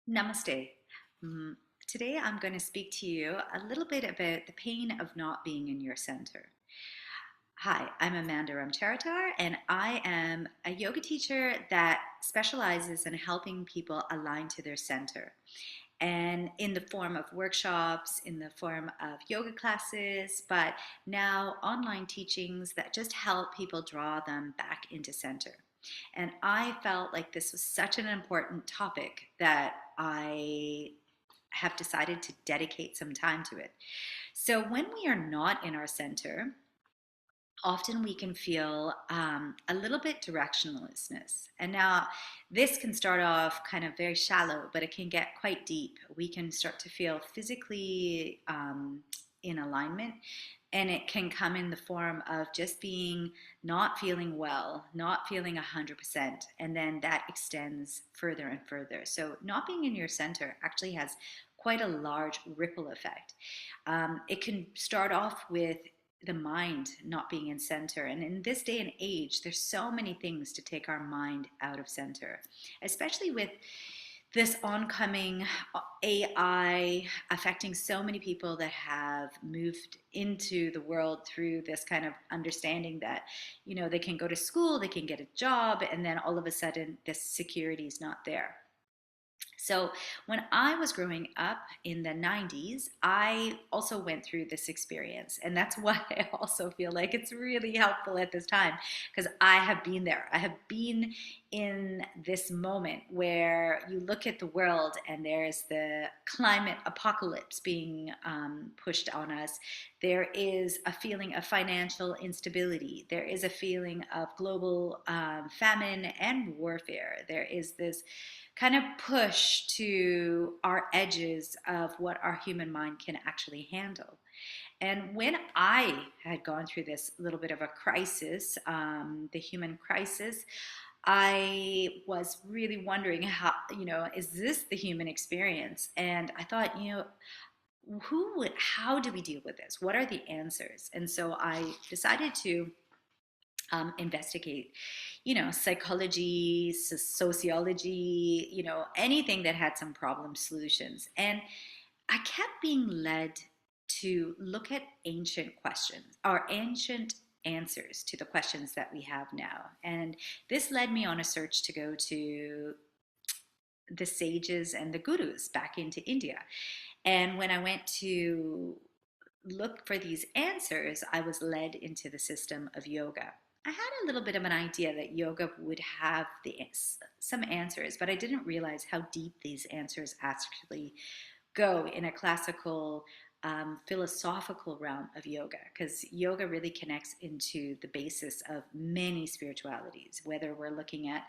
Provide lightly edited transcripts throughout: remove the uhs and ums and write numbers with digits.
Namaste. Mm, Today I'm going to speak to you a little bit about the pain of not being in your center. Hi, I'm Amanda Ramcharatar, and I am a yoga teacher that specializes in helping people align to their center. And in the form of workshops, in the form of yoga classes, but now online teachings that just help people draw them back into center. And I felt like this was such an important topic that I have decided to dedicate some time to it. So, when we are not in our center, often we can feel a little bit directionlessness. And now, this can start off kind of very shallow, but it can get quite deep. We can start to feel physically in alignment, and it can come in the form of just being not feeling well, not feeling 100%, and then that extends further and further. So, not being in your center actually has quite a large ripple effect. It can start off with the mind not being in center. And in this day and age, there's so many things to take our mind out of center, especially with this oncoming AI affecting so many people that have moved into the world through this kind of understanding that, they can go to school, they can get a job, and then all of a sudden this security is not there. So, when I was growing up in the 90s, I also went through this experience. And that's why I also feel like it's really helpful at this time because I have been there. I have been in this moment where you look at the world and there's the climate apocalypse being pushed on us. There is a feeling of financial instability. There is a feeling of global famine and warfare. There is this kind of push to our edges of what our human mind can actually handle. And when I had gone through this little bit of a crisis, the human crisis, I was really wondering how, is this the human experience? And I thought, how do we deal with this? What are the answers? And so I decided to investigate, psychology, sociology, anything that had some problem solutions. And I kept being led to look at ancient questions or ancient answers to the questions that we have now. And this led me on a search to go to the sages and the gurus back into India. And when I went to look for these answers, I was led into the system of yoga. I had a little bit of an idea that yoga would have some answers, but I didn't realize how deep these answers actually go in a classical philosophical realm of yoga, because yoga really connects into the basis of many spiritualities, whether we're looking at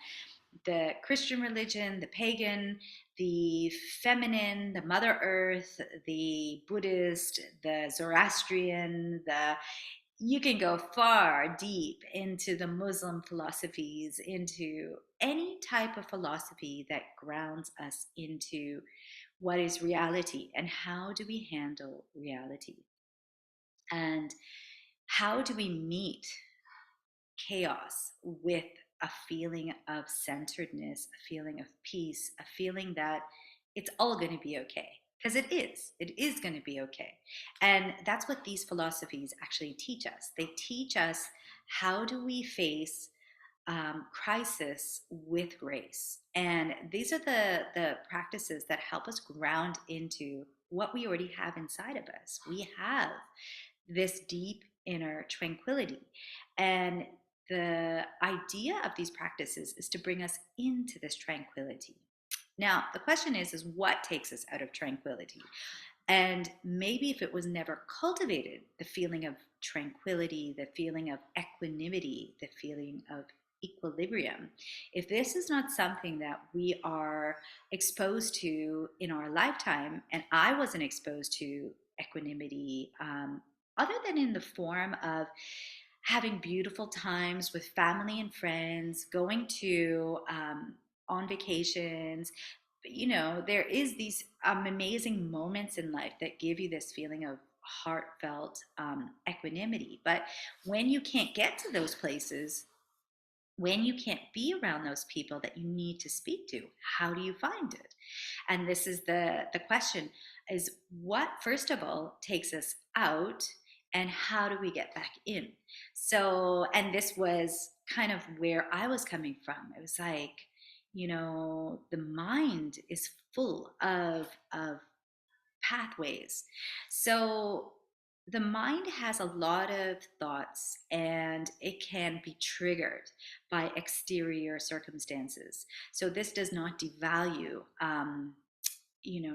the Christian religion, the pagan, the feminine, the Mother Earth, the Buddhist, the Zoroastrian, the you can go far deep into the Muslim philosophies, into any type of philosophy that grounds us into what is reality and how do we handle reality and how do we meet chaos with a feeling of centeredness, a feeling of peace, a feeling that it's all going to be okay. Because it is going to be okay. And that's what these philosophies actually teach us. They teach us how do we face crisis with grace. And these are the practices that help us ground into what we already have inside of us. We have this deep inner tranquility. And the idea of these practices is to bring us into this tranquility. Now, the question is what takes us out of tranquility? And maybe if it was never cultivated, the feeling of tranquility, the feeling of equanimity, the feeling of equilibrium, if this is not something that we are exposed to in our lifetime, and I wasn't exposed to equanimity, other than in the form of having beautiful times with family and friends, going to on vacations, there is these amazing moments in life that give you this feeling of heartfelt equanimity. But when you can't get to those places, when you can't be around those people that you need to speak to, how do you find it? And this is the question, is what first of all takes us out, and how do we get back in? So, and this was kind of where I was coming from. It was like, the mind is full of pathways. So the mind has a lot of thoughts, and it can be triggered by exterior circumstances. So this does not devalue,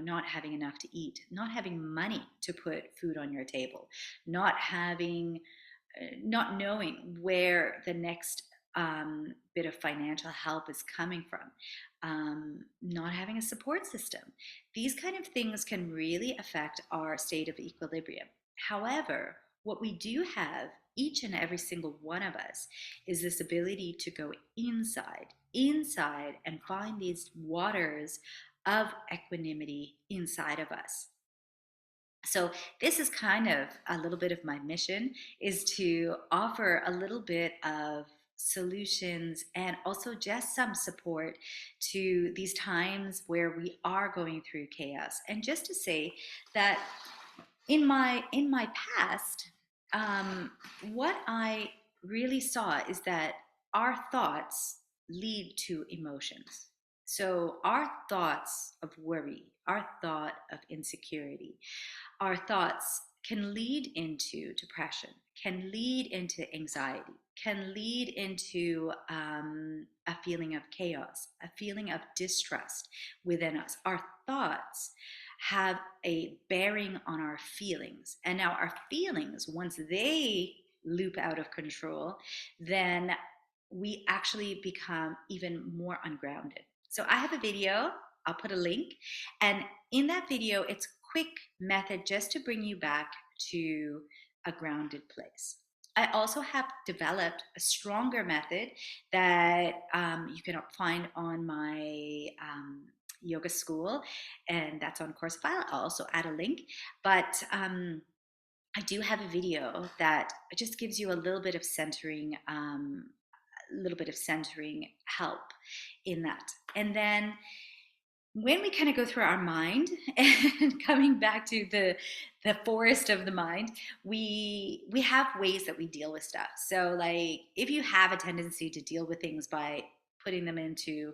not having enough to eat, not having money to put food on your table, not having not knowing where the next bit of financial help is coming from, not having a support system. These kind of things can really affect our state of equilibrium. However, what we do have, each and every single one of us, is this ability to go inside and find these waters of equanimity inside of us. So this is kind of a little bit of my mission, is to offer a little bit of solutions and also just some support to these times where we are going through chaos. And just to say that in my past, um, what I really saw is that our thoughts lead to emotions. So our thoughts of worry, our thought of insecurity, our thoughts can lead into depression, can lead into anxiety, can lead into a feeling of chaos, a feeling of distrust within us. Our thoughts have a bearing on our feelings. And now, our feelings, once they loop out of control, then we actually become even more ungrounded. So, I have a video, I'll put a link. And in that video, it's quick method just to bring you back to a grounded place. I also have developed a stronger method that you can find on my yoga school, and that's on course file. I'll also add a link. But I do have a video that just gives you a little bit of centering, help in that. And then when we kind of go through our mind and coming back to the forest of the mind, we have ways that we deal with stuff. So like, if you have a tendency to deal with things by putting them into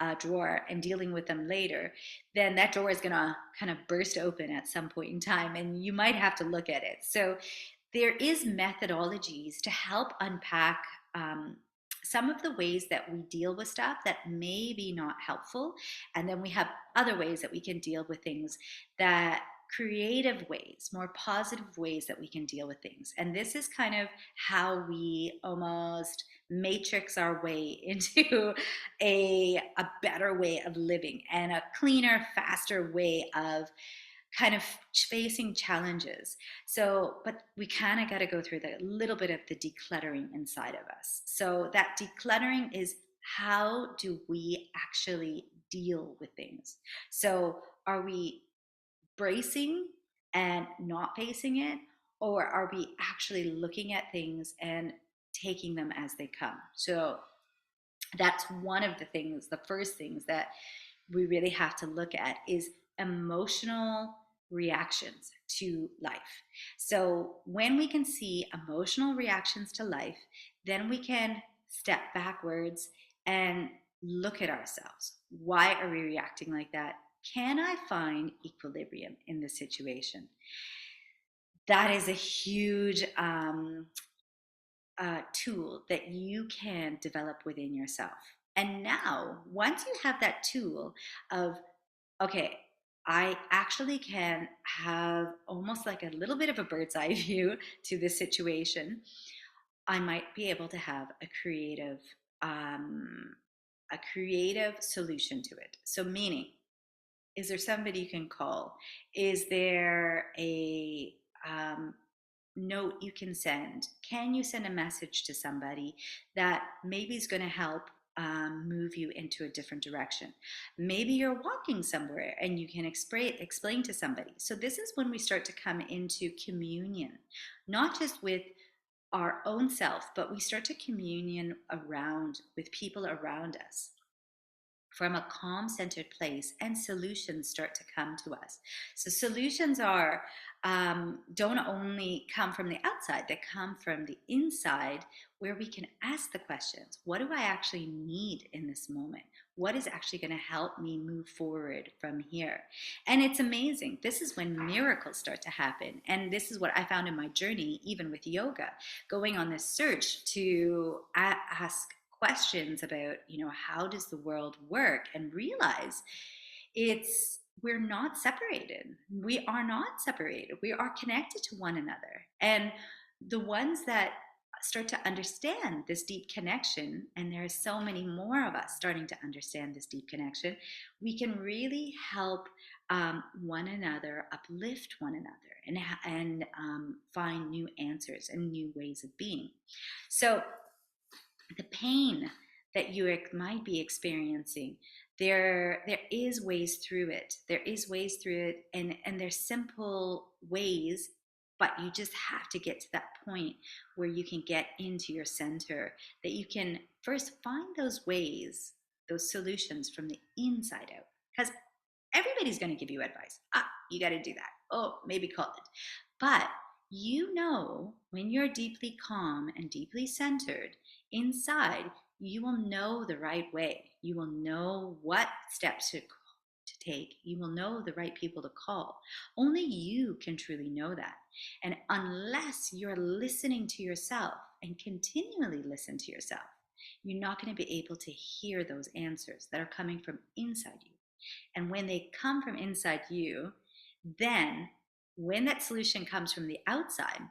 a drawer and dealing with them later, then that drawer is going to kind of burst open at some point in time, and you might have to look at it. So there is methodologies to help unpack some of the ways that we deal with stuff that may be not helpful. And then we have other ways that we can deal with things, that creative ways, more positive ways that we can deal with things. And this is kind of how we almost matrix our way into a better way of living, and a cleaner, faster way of kind of facing challenges. So, but we kind of got to go through the little bit of the decluttering inside of us. So that decluttering is, how do we actually deal with things? So are we bracing and not facing it, or are we actually looking at things and taking them as they come? So that's one of the things, the first things that we really have to look at, is emotional reactions to life. So when we can see emotional reactions to life, then we can step backwards and look at ourselves. Why are we reacting like that? Can I find equilibrium in this situation? That is a huge tool that you can develop within yourself. And now, once you have that tool of, okay, I actually can have almost like a little bit of a bird's eye view to this situation, I might be able to have um, a creative solution to it. So, meaning, is there somebody you can call? Is there a note you can send? Can you send a message to somebody that maybe is going to help move you into a different direction? Maybe you're walking somewhere and you can explain to somebody. So this is when we start to come into communion, not just with our own self, but we start to communion around with people around us from a calm centered place, and solutions start to come to us. So solutions are don't only come from the outside, they come from the inside, where we can ask the questions: what do I actually need in this moment? What is actually going to help me move forward from here? And it's amazing. This is when miracles start to happen. And this is what I found in my journey, even with yoga, going on this search to ask questions about, how does the world work, and realize it's we're not separated. We are not separated. We are connected to one another. And the ones that start to understand this deep connection, and there are so many more of us starting to understand this deep connection, we can really help one another, uplift one another, and find new answers and new ways of being. So the pain that you might be experiencing, there is ways through it. There is ways through it, and there's simple ways, but you just have to get to that point where you can get into your center, that you can first find those ways, those solutions from the inside out. Because everybody's going to give you advice. You got to do that. Oh, maybe call it. But when you're deeply calm and deeply centered inside, you will know the right way. You will know what steps to take. You will know the right people to call. Only you can truly know that. And unless you're listening to yourself and continually listen to yourself, you're not going to be able to hear those answers that are coming from inside you. And when they come from inside you, then when that solution comes from the outside,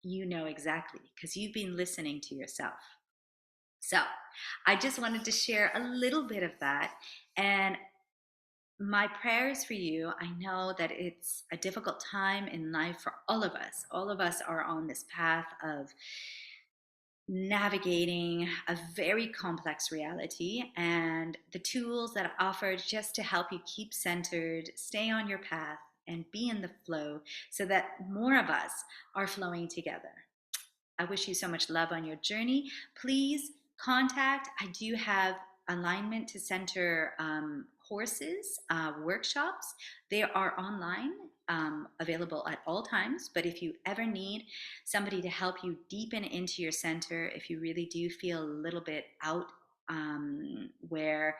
you know exactly, because you've been listening to yourself. So I just wanted to share a little bit of that. And my prayers for you, I know that it's a difficult time in life for all of us. All of us are on this path of navigating a very complex reality, and the tools that are offered just to help you keep centered, stay on your path, and be in the flow, so that more of us are flowing together. I wish you so much love on your journey. Please contact. I do have alignment to center courses, workshops. They are online, available at all times. But if you ever need somebody to help you deepen into your center, if you really do feel a little bit out, where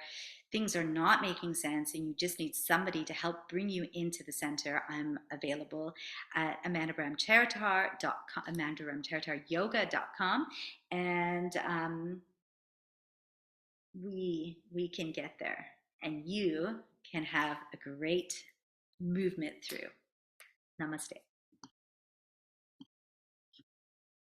things are not making sense and you just need somebody to help bring you into the center, I'm available at amandaramcharitar.yoga.com, and we can get there, and you can have a great movement through. Namaste.